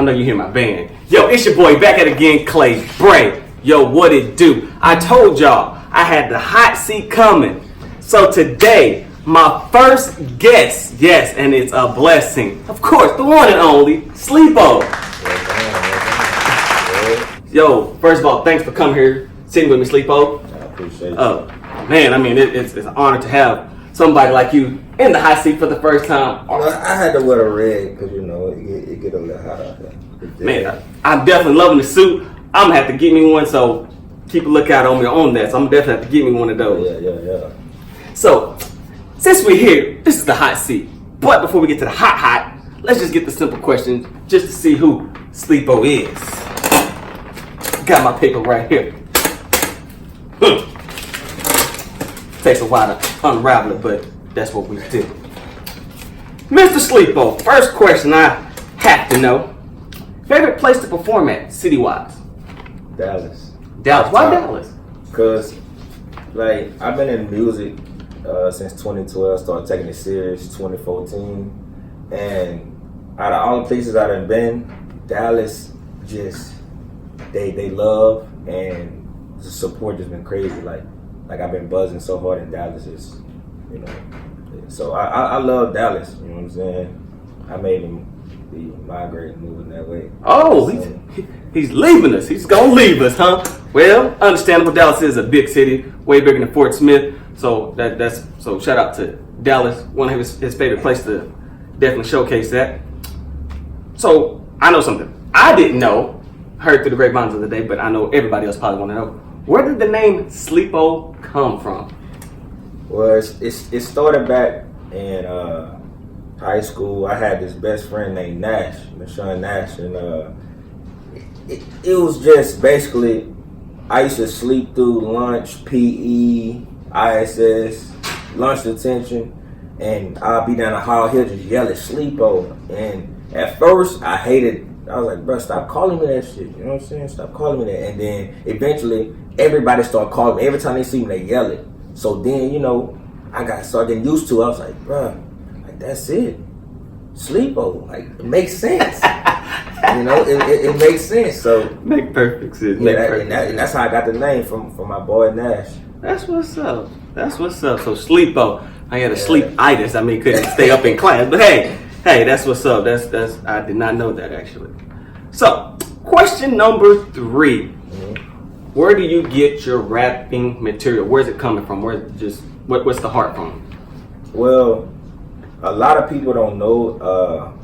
I know you hear my band. Yo, it's your boy back at it again, Clay Bray. Yo, what it do? I told y'all I had the hot seat coming. So today, my first guest, yes, and it's a blessing. Of course, the one and only Sleepo. Yo, first of all, thanks for coming here, sitting with me, Sleepo. I appreciate it. Man, I mean, it's an honor to have somebody like you in the hot seat for the first time. Well, I had to wear a red because, you know, it get a little hot out there. Man, I'm definitely loving the suit. I'm going to have to get me one, so keep a lookout on me on that. So I'm definitely have to get me one of those. Yeah. So, since we're here, this is the hot seat. But before we get to the hot, let's just get the simple questions just to see who Sleepo is. Got my paper right here. Takes a while to unravel it, but that's what we do. Mr. Sleepo, first question I have to know. Favorite place to perform at, city-wise? Dallas. Dallas. Why Dallas? Because, like, I've been in music since 2012, started taking it serious 2014. And out of all the places I done been, Dallas just, they love and the support has been crazy. Like I've been buzzing so hard in Dallas, it's, you know. So I love Dallas, you know what I'm saying? I made him be migrating, moving that way. Oh, he's leaving us. He's gonna leave us, huh? Well, understandable. Dallas is a big city, way bigger than Fort Smith. So so shout out to Dallas, one of his favorite places to definitely showcase that. So I know something I didn't know, heard through the grapevines of the day, but I know everybody else probably want to know. Where did the name Sleepo come from? Well, it started back in high school. I had this best friend named Nash, Michelle Nash, and it was just basically I used to sleep through lunch, PE, ISS, lunch detention, and I'll be down the hall here just yell at Sleepo. And at first I hated. I was like, bro, stop calling me that shit. You know what I'm saying? Stop calling me that. And then eventually everybody started calling me. Every time they see me, they yell it. So then, you know, I started getting used to it. I was like, bro, like that's it. Sleepo. Like, it makes sense. You know, it makes sense. So Make perfect sense. and that's how I got the name from my boy Nash. That's what's up. So Sleepo. I had a sleep-itis. I mean, couldn't stay up in class. But hey, that's what's up. That's I did not know that actually. So, question number 3. Mm-hmm. Where do you get your rapping material? Where's it coming from? What's the heart from? Well, a lot of people don't know.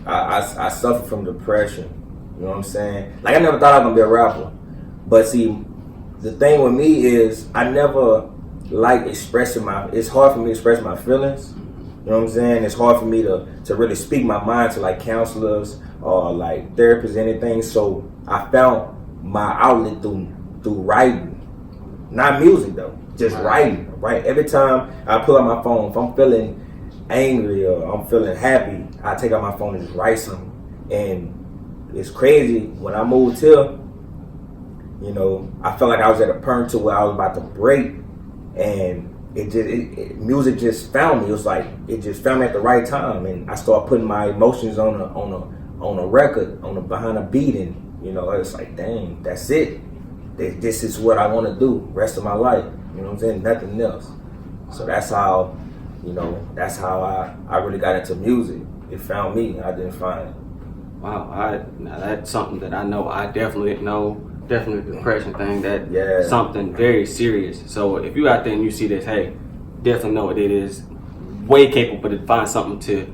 I suffer from depression. You know what I'm saying? Like I never thought I was gonna be a rapper, but see, the thing with me is I never like expressing it's hard for me to express my feelings. You know what I'm saying? It's hard for me to really speak my mind to like counselors or like therapists, anything. So I found my outlet through writing, not music though, just writing. Right? Every time I pull out my phone, if I'm feeling angry or I'm feeling happy, I take out my phone and just write something. And it's crazy when I moved here. You know, I felt like I was at a point to where I was about to break, and music just found me. It was like it just found me at the right time, and I started putting my emotions on a record, behind a beat, and you know, it's like, dang, that's it. This is what I want to do rest of my life. You know what I'm saying? Nothing else. So that's how, you know, I really got into music. It found me. I didn't find it. Wow, now that's something that I know. I definitely know. Definitely the depression thing. Something very serious. So if you out there and you see this, hey, definitely know it is way capable to find something to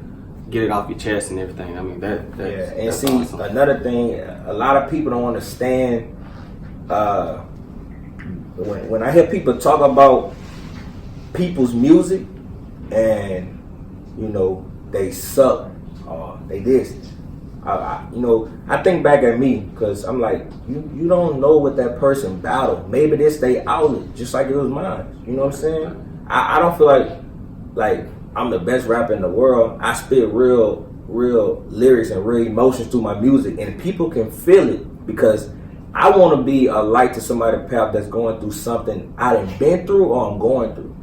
get it off your chest and everything. I mean that's see, awesome. Another thing, a lot of people don't understand. When I hear people talk about people's music and you know they suck or they this. I think back at me because I'm like, you don't know what that person battled. Maybe this they outlet just like it was mine. You know what I'm saying? I don't feel like I'm the best rapper in the world. I spit real lyrics and real emotions through my music, and people can feel it because I want to be a light to somebody's path that's going through something I done been through or I'm going through.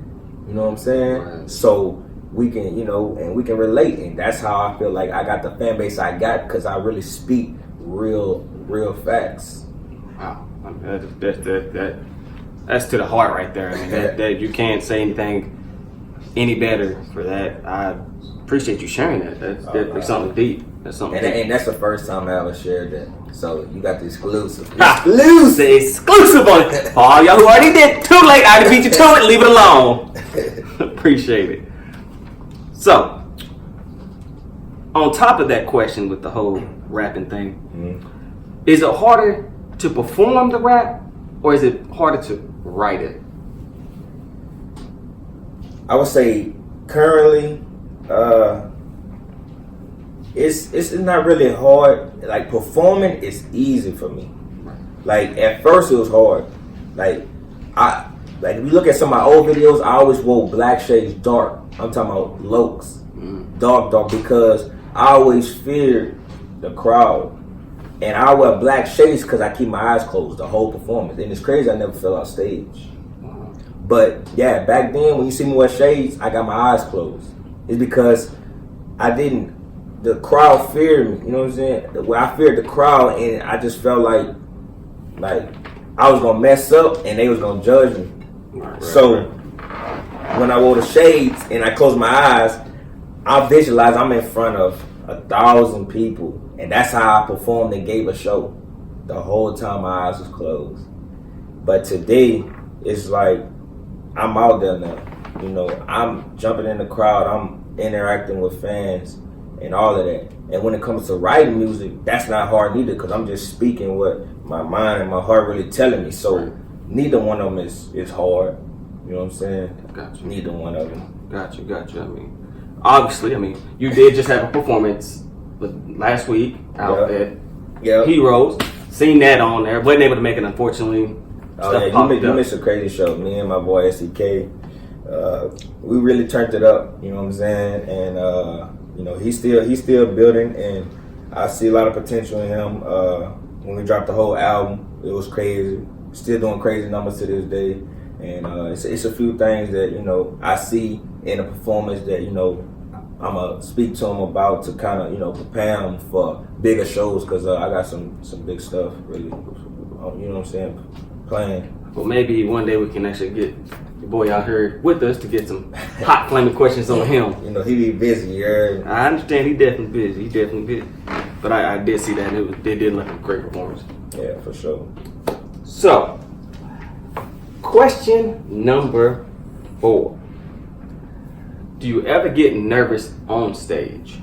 You know what I'm saying? Right. So we can, and we can relate. And that's how I feel like I got the fan base I got, because I really speak real facts. Wow, I mean, that's to the heart right there. I mean, that you can't say anything any better for that. I appreciate you sharing that. That's definitely something deep. That's something deep. And that's the first time I ever shared that. So you got the exclusive. Exclusive on it. All y'all who already did, too late. I beat you to it. Leave it alone. Appreciate it. So, on top of that question with the whole rapping thing, is it harder to perform the rap, or is it harder to write it? I would say currently, it's not really hard. Like, performing is easy for me. Like, at first it was hard. Like if you look at some of my old videos, I always wore black shades dark. I'm talking about Lokes, dark, because I always feared the crowd. And I wear black shades because I keep my eyes closed the whole performance. And it's crazy, I never fell off stage. But yeah, back then when you see me wear shades, I got my eyes closed. It's because the crowd feared me, you know what I'm saying? Well, I feared the crowd, and I just felt like I was gonna mess up and they was gonna judge me. So when I wore the shades and I closed my eyes, I visualized I'm in front of 1,000 people, and that's how I performed and gave a show. The whole time my eyes was closed. But today, it's like I'm out there now. I'm jumping in the crowd, I'm interacting with fans and all of that. And when it comes to writing music, that's not hard either, because I'm just speaking what my mind and my heart really telling me. So neither one of them is hard. You know what I'm saying? Gotcha. Neither one of them. Gotcha. I mean, obviously, you did just have a performance last week out at Heroes. Seen that on there. Wasn't able to make it, unfortunately. Oh yeah, you missed a crazy show. Me and my boy SEK, we really turned it up. You know what I'm saying? And he's still building, and I see a lot of potential in him. When we dropped the whole album, it was crazy. Still doing crazy numbers to this day. And it's a few things that I see in a performance that I'm gonna speak to him about, to kind of prepare him for bigger shows, because I got some big stuff really. You know what I'm saying? Playing. Well, maybe one day we can actually get your boy out here with us to get some hot flaming questions on him. He be busy. Yeah. I understand he definitely busy. But I did see that, and they did look like a great performance. Yeah, for sure. So, question number 4. Do you ever get nervous on stage?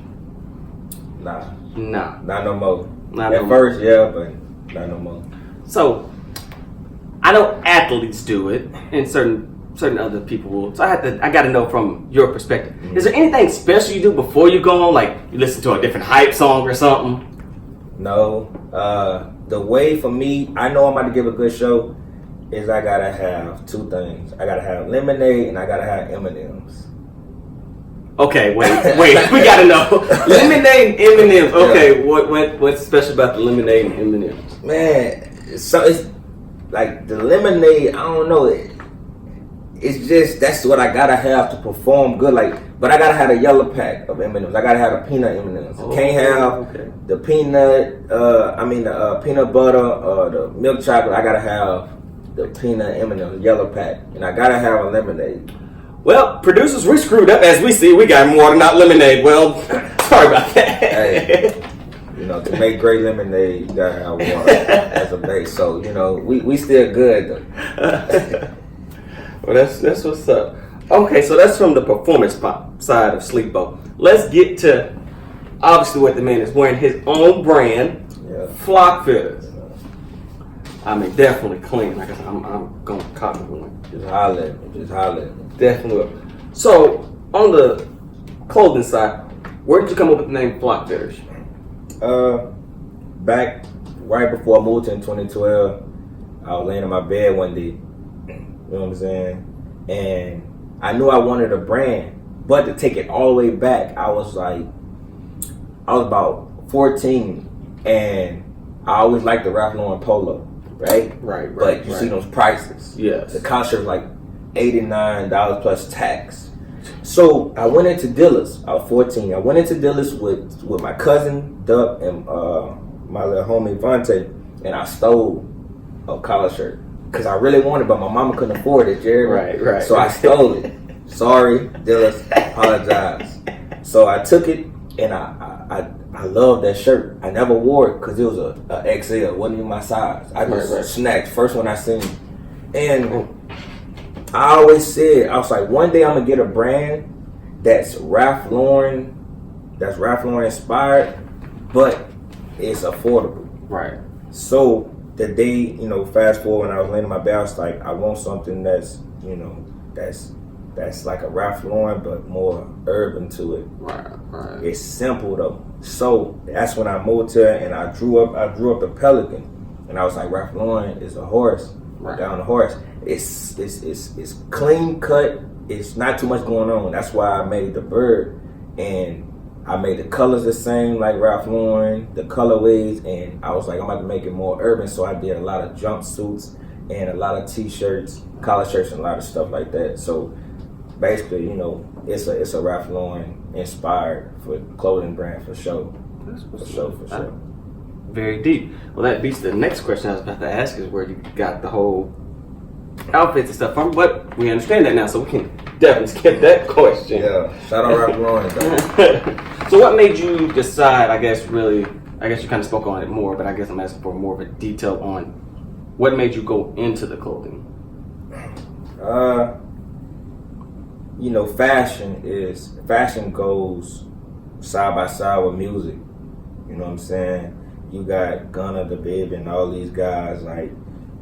Nah. Nah. Not no more. At first, yeah, but not no more. So, I know athletes do it, and certain other people will. So I got to know from your perspective. Is there anything special you do before you go on? Like you listen to a different hype song or something? No. The way for me, I know I'm about to give a good show, is I gotta have 2 things. I gotta have lemonade and I gotta have M&Ms. Okay, wait, we gotta know. Lemonade and M&Ms. Okay, yeah. What's special about the lemonade and M&Ms? Man, so it's like the lemonade, I don't know. It's just, that's what I gotta have to perform good. But I gotta have a yellow pack of M&Ms. I gotta have a peanut M&Ms. Can't have the peanut, the peanut butter or the milk chocolate. I gotta have the peanut M&Ms, yellow pack, and I gotta have a lemonade. Well, producers, we screwed up. As we see, we got water, not lemonade. Well, sorry about that. Hey, to make great lemonade, you gotta have water as a base. So we still good though. Well, that's what's up. Okay, so that's from the performance side of Sleepo. Let's get to obviously what the man is wearing, his own brand, flock fitters. Definitely clean. Like I said, I'm gonna copy one. Just holler at me. Definitely will. So on the clothing side, where did you come up with the name Flock Fitters? Back right before I moved in 2012, I was laying in my bed one day. You know what I'm saying? And I knew I wanted a brand, but to take it all the way back, I was about 14, and I always liked the Ralph Lauren polo, right? Right. But you see those prices. Yes. The concert was like $89 plus tax. So I went into Dillard's. I was 14. I went into Dillard's with my cousin Duck and my little homie Vontae, and I stole a collar shirt because I really wanted it, but my mama couldn't afford it, Jerry. Right. So I stole it. Sorry, Dillard's. Apologize. So I took it, and I love that shirt. I never wore it because it was a XL. It wasn't even my size. I just snatched. First one I seen. And I always said, I was like, one day I'm going to get a brand that's Ralph Lauren inspired, but it's affordable. Right. So the day, fast forward when I was laying in my bed, I was like, I want something that's, that's like a Ralph Lauren, but more urban to it. Right. It's simple though. So that's when I moved here, and I grew up a Pelican, and I was like, Ralph Lauren is a horse, down the horse. It's clean cut. It's not too much going on. That's why I made the bird, and I made the colors the same like Ralph Lauren, the colorways, and I was like, I'm about to make it more urban. So I did a lot of jumpsuits and a lot of t-shirts, collar shirts, and a lot of stuff like that. So basically, it's a Ralph Lauren inspired for clothing brand for sure. For sure. Very deep. Well, that beats the next question I was about to ask, is where you got the whole outfits and stuff from, but we understand that now, so we can definitely skip that question. Yeah, shout out Ralph Lauren. So what made you decide, I guess you kind of spoke on it more, but I guess I'm asking for more of a detail on what made you go into the clothing? Fashion goes side by side with music. You know what I'm saying? You got Gunna, the Baby, and all these guys, like,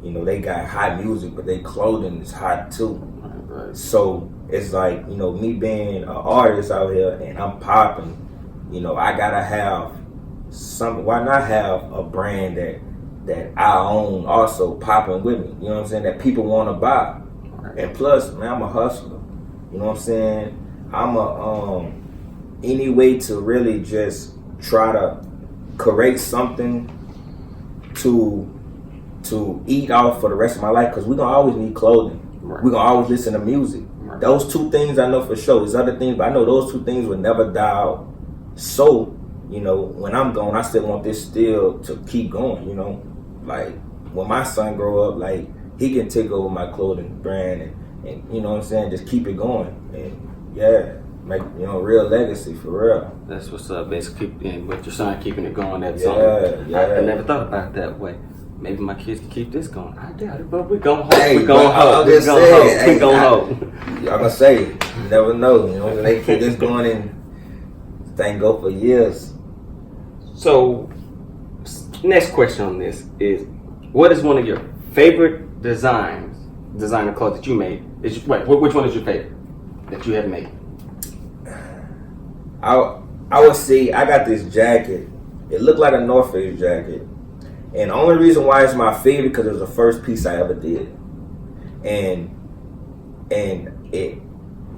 they got hot music, but their clothing is hot too. Right. So it's like, me being an artist out here and I'm popping, I gotta have something. Why not have a brand that I own also popping with me? You know what I'm saying? That people want to buy. Right. And plus, man, I'm a hustler. You know what I'm saying? I'm any way to really just try to create something to eat off for the rest of my life, because we're going to always need clothing. Right. We're going to always listen to music. Right. Those two things I know for sure. There's other things, but I know those two things will never die out. So, when I'm gone, I still want this still to keep going, Like, when my son grow up, like, he can take over my clothing brand and you know what I'm saying, just keep it going. And, yeah, make, real legacy for real. That's what's up, basically, and with your son keeping it going, that's yeah. I never thought about it that way. Maybe my kids can keep this going. I doubt it, but we gon' hope. Hey, we gon' hope. We gon' hope. I'm gonna say, you never know. When they keep this going, and thing go for years. So, next question on this is, what is one of your favorite designer clothes that you made? Which one is your favorite that you have made? I would say I got this jacket. It looked like a North Face jacket. And the only reason why it's my favorite because it was the first piece I ever did, and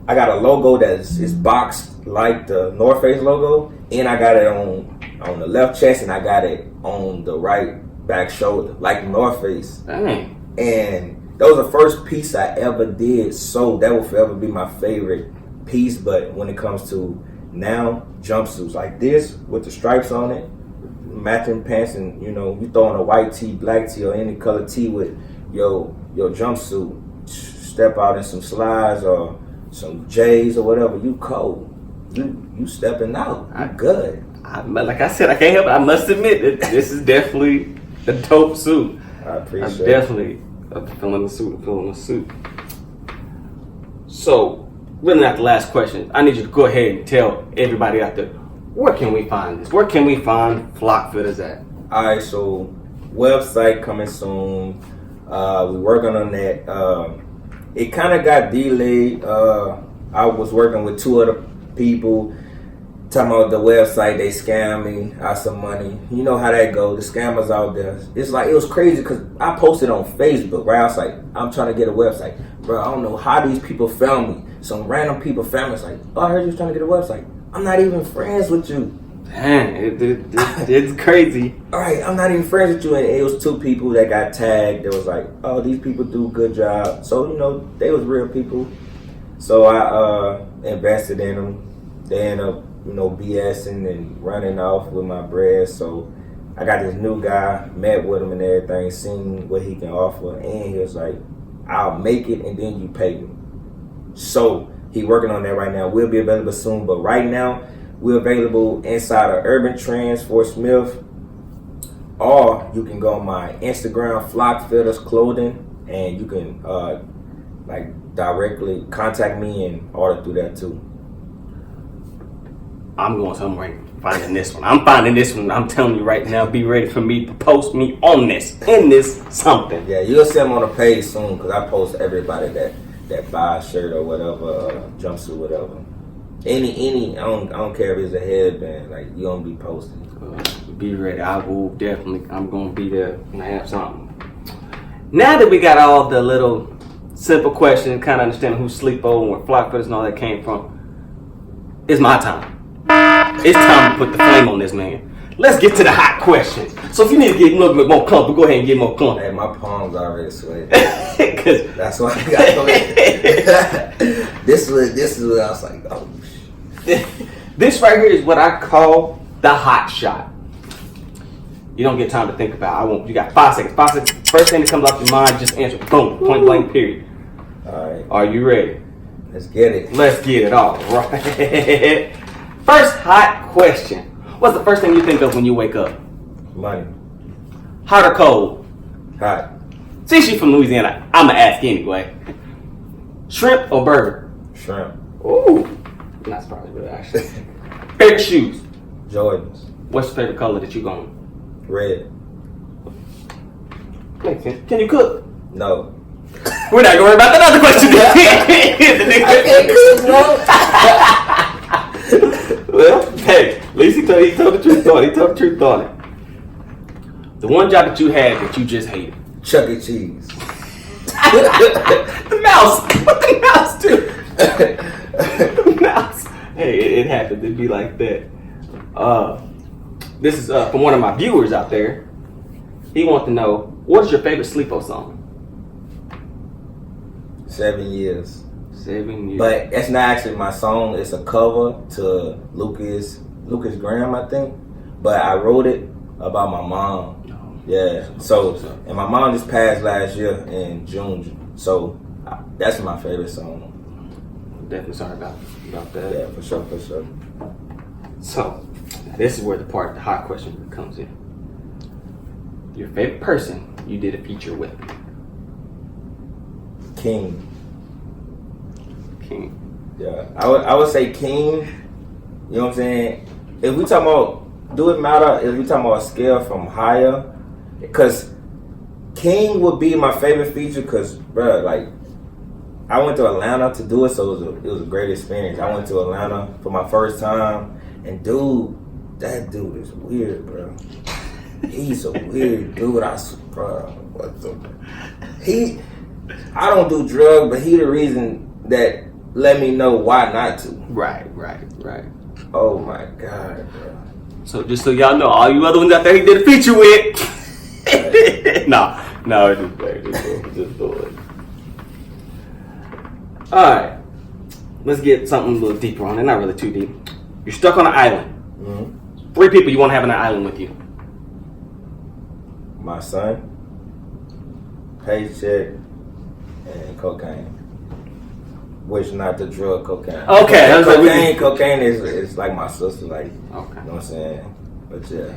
I got a logo that is boxed like the North Face logo, and I got it on the left chest, and I got it on the right back shoulder like the North Face. Dang. And that was the first piece I ever did, so that will forever be my favorite piece. But when it comes to now, jumpsuits like this with the stripes on it, matching pants, and you throw on a white tee, black tee, or any color tee with your jumpsuit, step out in some slides or some J's or whatever, you cold. You stepping out. I'm good. Like I said, I can't help it. I must admit that this is definitely a dope suit. I appreciate I'm definitely feeling the suit. So, really not the last question. I need you to go ahead and tell everybody out there, where can we find this? Where can we find Flock Fitters at? Alright, so website coming soon. We working on that. It kind of got delayed. I was working with two other people talking about the website. They scammed me out some money. You know how that goes. The scammers out there. It's like, it was crazy because I posted on Facebook, right? I was like, I'm trying to get a website. Bro, I don't know how these people found me. Some random people found me. It's like, oh, I heard you was trying to get a website. I'm not even friends with you. Dang, it's crazy. All right, I'm not even friends with you. And it was two people that got tagged. It was like, oh, these people do a good job. So, they was real people. So I invested in them. They end up, BSing and running off with my bread. So I got this new guy, met with him and everything, seen what he can offer, and he was like, I'll make it and then you pay me. So he working on that right now. We'll be available soon, but right now we're available inside of Urban Trends, Fort Smith, or you can go on my Instagram, Flock Fitters Clothing, and you can directly contact me and order through that too. I'm going somewhere finding this one. I'm finding this one. I'm telling you right now, be ready for me to post me on this, in this something. Yeah, you'll see them on the page soon because I post everybody that buy a shirt or whatever, jumpsuit, whatever. Any, I don't care if it's a headband, like you gonna be posting. Be ready. I will definitely. I'm gonna be there and have something. Now that we got all the little simple questions, kind of understanding who Sleepo and where Flock Fitters and all that came from, it's my time. It's time to put the flame on this man. Let's get to the hot questions. So if you need to get a little bit more comfortable, go ahead and get more comfortable. Hey, my palms already sweating. Cause that's why I got This is what I was like, oh shit. This right here is what I call the hot shot. You don't get time to think about it. I won't. You got 5 seconds. 5 seconds. First thing that comes off your mind, just answer. Boom. Point blank. Period. All right. Are you ready? Let's get it. Let's get it. All right. First hot question. What's the first thing you think of when you wake up? Money. Hot or cold? Hot. Since you're from Louisiana, I'ma ask anyway. Shrimp or burger? Shrimp. Ooh. Not surprised with that, actually. Favorite shoes? Jordans. What's your favorite color that you going? Red. Makes sense. Can you cook? No. We're not going to worry about that other question. Well, hey, at least he told the truth on it. He told the truth on it. The one job that you had that you just hated. Chuck E. Cheese. The mouse. What the mouse do? The mouse. Hey, it happened to be like that. This is from one of my viewers out there. He wants to know, what is your favorite Sleepo song? 7 years. 7 years. But it's not actually my song. It's a cover to Lucas Graham, I think. But I wrote it about my mom. Yeah. So, and my mom just passed last year in June. So, that's my favorite song. Definitely sorry about that. Yeah, for sure. So, this is where the hot question comes in. Your favorite person you did a feature with? King. Yeah. I would say King. You know what I'm saying? If we talking about, do it matter if we talking about a scale from higher? Because King would be my favorite feature because, bro, like, I went to Atlanta to do it, so it was a great experience. I went to Atlanta for my first time, and that dude is weird, bro. He's a weird dude. Bro, I don't do drugs, but he the reason that let me know why not to. Right. Oh my God, bro. So just so y'all know, all you other ones out there he did a feature with. No, just do it. Alright. Let's get something a little deeper on it. Not really too deep. You're stuck on an island. Mm-hmm. 3 people you want to have on an island with you. My son, paycheck, and cocaine. Which not the drug cocaine. Okay. Cocaine is like my sister, like, Okay. you know what I'm saying? But yeah.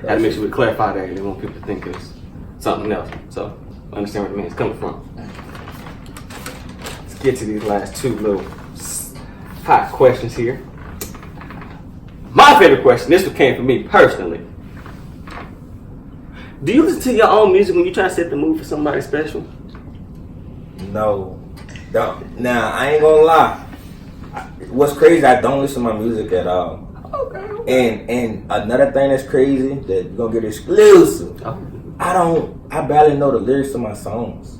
I had to make sure we clarify that. They want people to think it's something else. So, understand where the man's coming from. Let's get to these last 2 little hot questions here. My favorite question, this one came from me personally. Do you listen to your own music when you try to set the mood for somebody special? No. Don't. Now, I ain't gonna lie. What's crazy, I don't listen to my music at all. Okay. And another thing that's crazy that you're gonna get exclusive. Oh. I barely know the lyrics to my songs.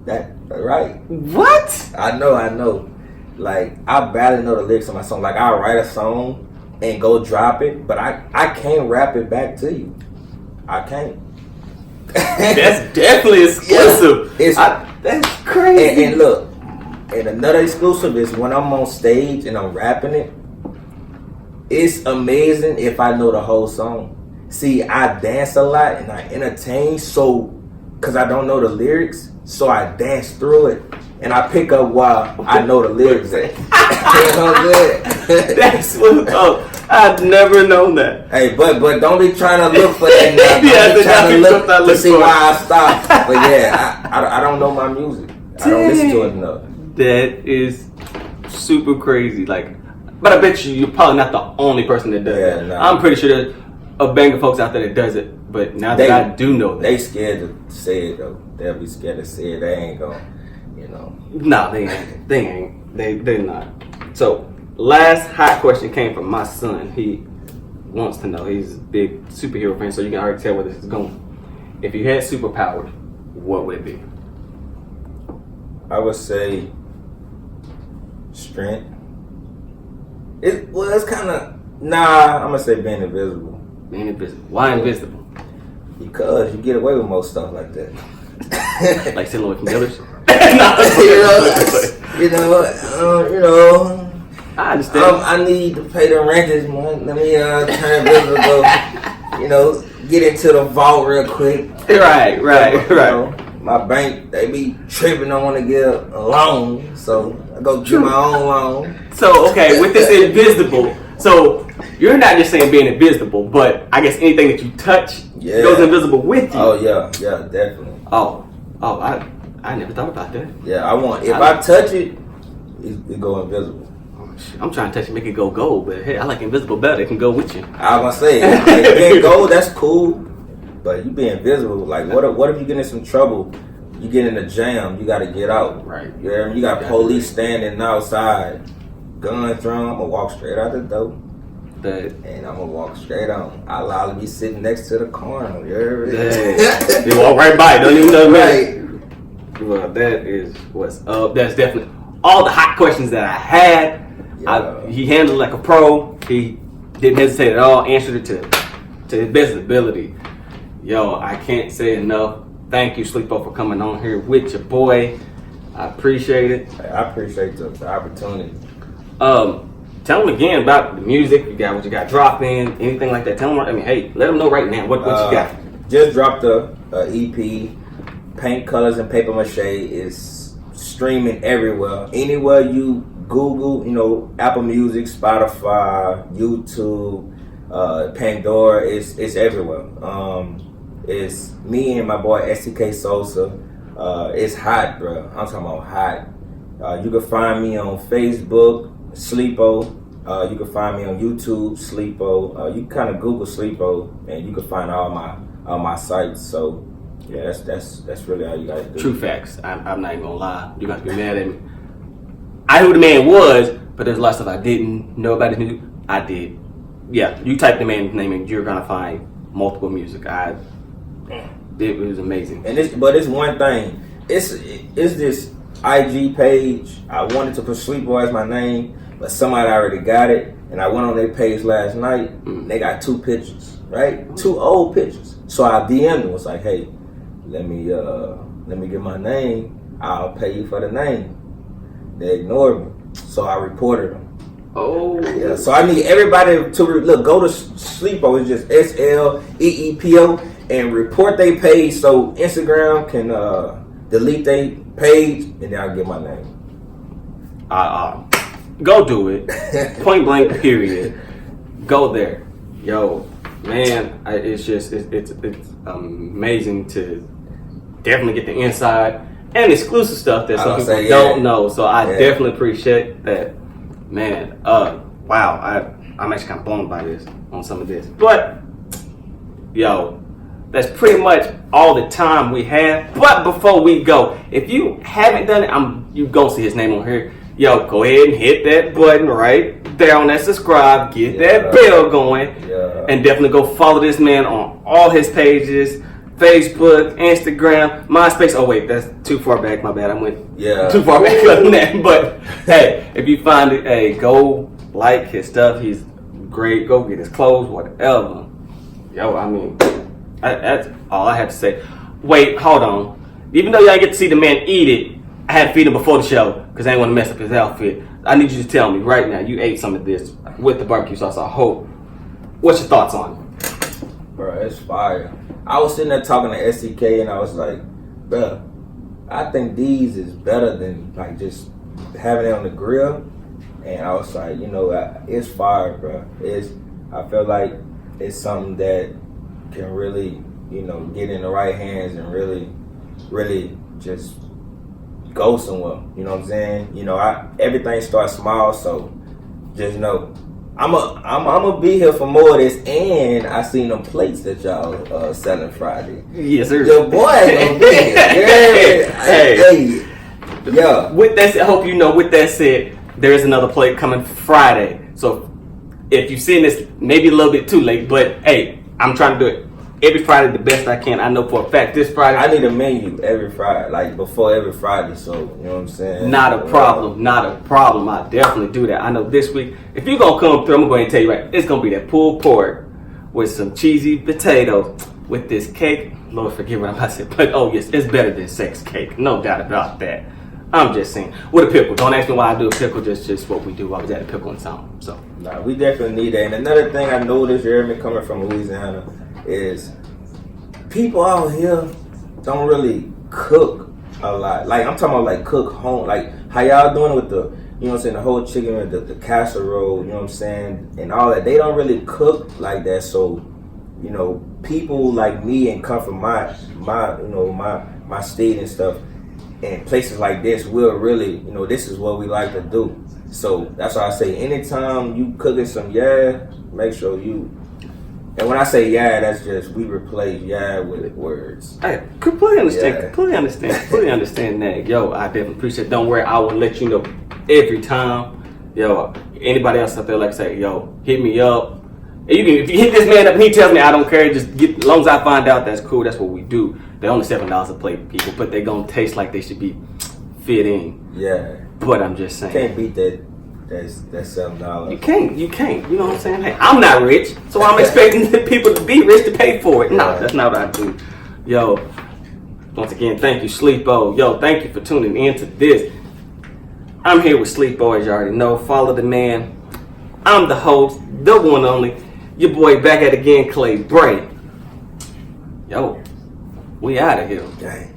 That right? What? I know. Like, I barely know the lyrics to my song. Like, I'll write a song and go drop it, but I can't rap it back to you. I can't. That's definitely exclusive. Yeah, that's crazy. And look, And another exclusive is when I'm on stage and I'm rapping it. It's amazing if I know the whole song. See, I dance a lot and I entertain, because I don't know the lyrics, so I dance through it. And I pick up while I know the lyrics. You know what I'm saying? That's what's up. I've never known that. Hey, but don't be trying to look for that now. Don't be trying to look to see why I stopped. But yeah, I don't know my music. I don't listen to it enough. That is super crazy. Like, but I bet you're probably not the only person that does that. No. I'm pretty sure there's a bang of folks out there that does it. But now that I do know that, they scared to say it though. They'll be scared to say it. They ain't gonna, Nah, they ain't. They're not. So, last hot question came from my son. He wants to know. He's a big superhero fan, so you can already tell where this is going. If you had superpowers, what would it be? I would say strength. It's kind of I'm gonna say being invisible. Being invisible. Why invisible? Because you get away with most stuff like that. Like stealing away from the others? you know. I understand. I need to pay the rent this month. Let me turn invisible. Get into the vault real quick. Right. My bank, they be tripping. I want to get a loan, so I go get my own loan. So, okay, with this invisible, so you're not just saying being invisible, but I guess anything that you touch goes invisible with you. Oh yeah, definitely. Oh, I never thought about that. Yeah, if I touch it, it go invisible. I'm trying to touch it, make it go gold, but hey, I like invisible better. It can go with you. I was gonna say, like, being gold, that's cool, but you be invisible. Like, what if you get in some trouble? You get in a jam, you got to get out. Right. You got police standing outside, gun thrown. I'm gonna walk straight out the door. And I'm gonna walk straight on. I'll be sitting next to the corner. You heard me? They walk right by, don't even know. Right. Well, that is what's up. That's definitely all the hot questions that I had. Yeah. He handled it like a pro. He didn't hesitate at all. Answered it to his best ability. Yo, I can't say enough. Thank you, Sleepo, for coming on here with your boy. I appreciate it. I appreciate the opportunity. Tell them again about the music. You got what you got dropping, anything like that. Tell them. Hey, let them know right now what you got. Just dropped a EP. Paint, Colors, and Paper Mache is streaming everywhere. Anywhere you Google, Apple Music, Spotify, YouTube, Pandora, it's everywhere. It's me and my boy STK Sosa. It's hot, bro. I'm talking about hot. You can find me on Facebook, Sleepo. You can find me on YouTube, Sleepo. You can kind of Google Sleepo, and you can find all my sites. So yeah, that's really all you guys do. True facts. I'm not even gonna lie. You got to be mad at me. I knew who the man was, but there's a lot of stuff I didn't know about his music. I did. Yeah, you type the man's name and you're gonna find multiple music. It was amazing. But it's one thing. It's this IG page. I wanted to put Sleepo as my name, but somebody already got it, and I went on their page last night. They got 2 pictures, right? 2 old pictures. So I DM'd them. Was like, hey, let me get my name. I'll pay you for the name. They ignored me, so I reported them. Oh. Yeah. So I need everybody to look. Go to Sleepo. It's just SLEEPO and report their page so Instagram can delete their page, and then I'll get my name. Go do it. Point blank. Period. Go there. Yo, man, it's amazing to definitely get the inside and exclusive stuff that some people don't know. So I definitely appreciate that, man. Wow, I'm actually kind of blown by this on some of this. But yo, that's pretty much all the time we have. But before we go, if you haven't done it, you gonna see his name on here. Yo, go ahead and hit that button right there on that subscribe. Get that bell going, and definitely go follow this man on all his pages. Facebook, Instagram, MySpace. Oh wait, that's too far back. My bad. I went too far back on that. But hey, if you find it, hey, go like his stuff. He's great. Go get his clothes, whatever. Yo, I mean, that's all I have to say. Wait, hold on. Even though y'all get to see the man eat it, I had to feed him before the show because I didn't want to mess up his outfit. I need you to tell me right now. You ate some of this with the barbecue sauce. I hope. What's your thoughts on it? Bro, it's fire. I was sitting there talking to SCK and I was like, bro, I think these is better than like just having it on the grill. And I was like, you know, it's fire, bro. I feel like it's something that can really, you know, get in the right hands and really just go somewhere. You know what I'm saying? You know, everything starts small, so just know I'm a be here for more of this. And I seen them plates that y'all selling Friday. Yes, sir. Your boy gonna be here. Yeah. Hey. Yeah. With that said, I hope you know. With that said, there is another plate coming Friday. So if you've seen this, maybe a little bit too late, but hey, I'm trying to do it every Friday the best I can. I know for a fact this Friday. I need a menu every Friday, like before every Friday. So you know what I'm saying? Not a problem. Not a problem. I definitely do that. I know this week, if you're gonna come through, I'm going to tell you right. It's gonna be that pulled pork with some cheesy potatoes with this cake. Lord forgive what I'm about to say, but oh yes, it's better than sex cake. No doubt about that. I'm just saying. With a pickle. Don't ask me why I do a pickle. Just what we do. I was at a pickle and something. So. Nah, we definitely need that. And another thing I noticed, Jeremy, coming from Louisiana, is people out here don't really cook a lot. Like I'm talking about like cook home. Like how y'all doing with the, you know what I'm saying, the whole chicken and the casserole, you know what I'm saying, and all that. They don't really cook like that. So, you know, people like me and come from my you know, my state and stuff, and places like this will really, you know, this is what we like to do. So that's why I say anytime you cooking some make sure you, and when I say that's just, we replace with words. I completely understand. Yeah. Completely understand that. Yo, I definitely appreciate it. Don't worry, I will let you know every time. Yo, anybody else out there, like say, yo, hit me up. And if you hit this man up and he tells me I don't care, just get, as long as I find out, that's cool. That's what we do. They're only $7 a plate, people, but they're gonna taste like they should be fit in. Yeah. But I'm just saying. Can't beat that $7. You can't. You know what I'm saying? Hey, I'm not rich, so I'm expecting the people to be rich to pay for it. No, that's not what I do. Yo, once again, thank you, Sleepo. Yo, thank you for tuning in to this. I'm here with Sleepo, as you already know. Follow the man. I'm the host, the one and only. Your boy back at it again, Clay Bray. Yo, we out of here. Dang.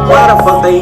Why the fuck they